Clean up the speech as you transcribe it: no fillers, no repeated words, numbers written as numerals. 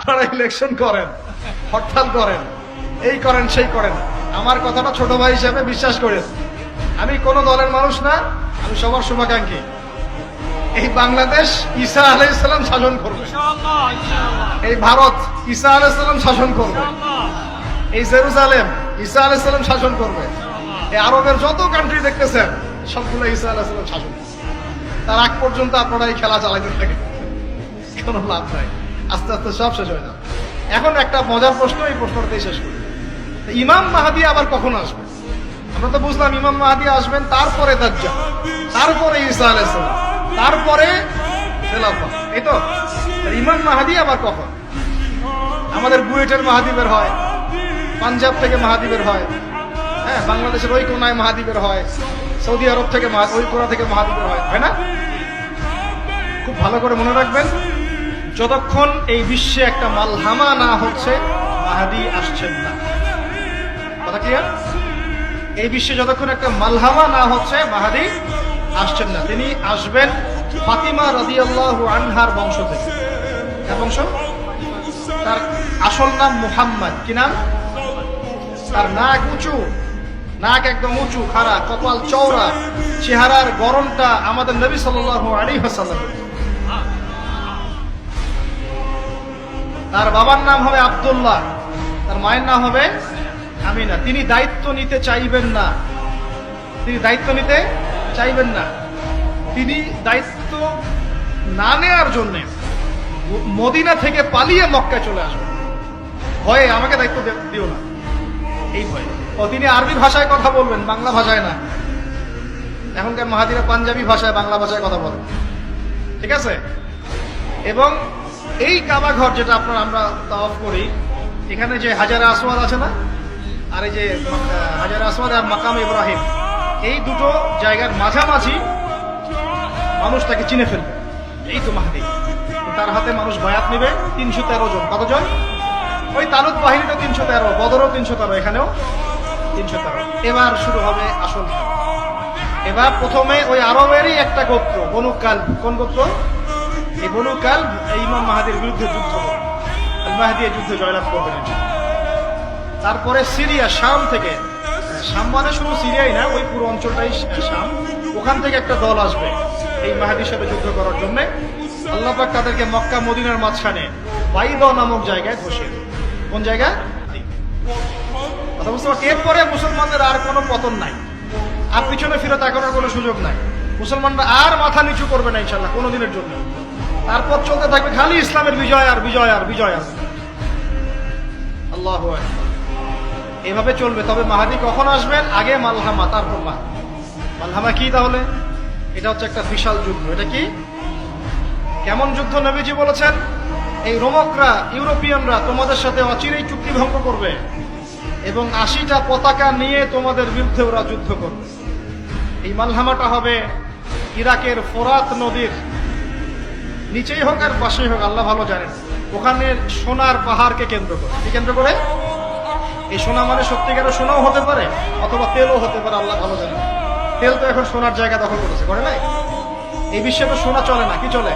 আপনারা ইলেকশন করেন, হরতাল করেন, এই করেন সেই করেন, আমার কথাটা ছোট ভাই হিসেবে বিশ্বাস করেন। আমি কোন দলের মানুষ না, আমি সবার শুভাকাঙ্ক্ষী। এই বাংলাদেশ ঈসা আলাইহিস সালাম শাসন করবে, এই ভারত ঈসা আলাইহিস সালাম শাসন করবে, এই জেরুজালেম ঈসা আলাইহিস সালাম শাসন করবে, এই আরবের যত কান্ট্রি দেখতেছেন সবগুলো ঈসা আলাইহিস সালাম শাসন করবে। তার আগ পর্যন্ত আপনারা এই খেলা চালাইতে থাকেন, কোনো লাভ নাই, আস্তে আস্তে সব শেষ হয়ে যাবে। এখন একটা মজার প্রশ্ন, এই প্রশ্নটাই শেষ করি। ইমাম মাহদী আবার কখন আসবে? আমরা তো বুঝলাম ইমাম মাহদী আসবেন, তারপরে দাজ্জাল, তারপরে ঈসা আলাইহিস সালাম, তারপরে খেলাফত, এই তো। ইমাম মাহদী আবার কখন? আমাদের বুয়েটের মাহদী বের হয়, পাঞ্জাব থেকে মাহদী বের হয়, হ্যাঁ, বাংলাদেশের ওই কোনায় মাহদী বের হয়, সৌদি আরব থেকে ওই কোনা থেকে মাহদী বের হয়, হয় না? খুব ভালো করে মনে রাখবেন, যতক্ষণ এই বিশ্বে একটা মালহামা না হচ্ছে মাহদী আসছেন না। কথা ক্লিয়ার? এই বিশ্বে যতক্ষণ একটা মালহামা না হচ্ছে মাহদী আসছেন না। তিনি আসবেন ফাতিমা রাদিয়াল্লাহু আনহার বংশ থেকে। তার বংশ, তার আসল নাম মুহাম্মদ। কি নাম? তার নাক উঁচু, নাক একদম উঁচু, খাড়া, কপাল চওড়া, চেহারার গড়নটা আমাদের নবী সাল্লাল্লাহু আলাইহি ওয়াসাল্লাম। তার বাবার নাম হবে আব্দুল্লাহ, তার মায়ের নাম হবে আমিনা। তিনি দায়িত্ব নিতে চাইবেন না, তিনি দায়িত্ব নিতে চাইবেন না। তিনি দায়িত্ব না নেওয়ার জন্য মদিনা থেকে পালিয়ে মক্কায় চলে আসবেন। ভয়ে আমাকে দায়িত্ব দিও না, এই ভয়ে। ও তিনি আরবি ভাষায় কথা বলবেন, বাংলা ভাষায় না। এখনকার মাহাদিরা পাঞ্জাবি ভাষায়, বাংলা ভাষায় কথা বলেন, ঠিক আছে? এবং এই কাবা ঘর যেটা আমরা তাওয়াফ করি, এখানে যে হাজারে আসওয়াদ আছে না, আর এই যে হাজারে আসওয়াদ আর মাকাম ইব্রাহিম, এই দুটো জায়গার মাঝামাঝি মানুষ তাকে চিনে ফেলবে। এই তো মাহদী। তার হাতে মানুষ বায়াত নেবে 313 জন। কতজন? ওই তালুত বাহিনীটা 313, বদরও 313, এখানেও 313। এবার শুরু হবে আসল খেলা। এবার প্রথমে ওই আরবেরই একটা গোত্র, বনু কালব। কোন গোত্র? এই বনু কালব ইমাম মাহদীর বিরুদ্ধে যুদ্ধ করবে, মাহদী এই যুদ্ধে জয়লাভ করবেন। তারপরে সিরিয়া, শাম থেকে, শাম মানে শুধু সিরিয়াই না, ওই পুরো অঞ্চলটাই শাম, ওখান থেকে একটা দল আসবে এই মাহদীর সাথে যুদ্ধ করার জন্য। আল্লাহ পাক তাদেরকে মক্কা মদিনার মাঝখানে বাইদা নামক জায়গায় বসিয়ে দেবে। কোন জায়গা? কথা বুঝতে পারছি? এরপরে মুসলমানদের আর কোনো পতন নাই, আর পিছনে ফিরে তাকানোর কোনো সুযোগ নাই। মুসলমানরা আর মাথা নিচু করবে না ইনশাল্লাহ কোনোদিনের জন্য। তারপর চলতে থাকবে খালি ইসলামের বিজয় আর বিজয় আর বিজয় আর। আল্লাহু আকবার। এভাবে চলবে। তবে মাহদী কখন আসবেন? আগে মালহামা, তারপর মাহদী। মালহামা কি তাহলে? এটা হচ্ছে একটা বিশাল যুদ্ধ। এটা কি? কেমন যুদ্ধ? নবীজি বলেছেন, এই রোমকরা, ইউরোপিয়ানরা তোমাদের সাথে অচিরেই চুক্তি ভঙ্গ করবে এবং 80টা পতাকা নিয়ে তোমাদের বিরুদ্ধে ওরা যুদ্ধ করবে। এই মালহামাটা হবে ইরাকের ফোরাত নদীর নিচেই হোক আর পাশেই হোক, আল্লাহ ভালো জানেন। ওখানে সোনার পাহাড়কে কেন্দ্র করে। কি কেন্দ্র করে? এই সোনা মানে সত্যিকারের সোনাও হতে পারে, অথবা তেলও হতে পারে, আল্লাহ ভালো জানেন। তেল তো এখন সোনার জায়গা দখল করেছে, করে নাই? এই বিশ্বে তো সোনা চলে না, কি চলে?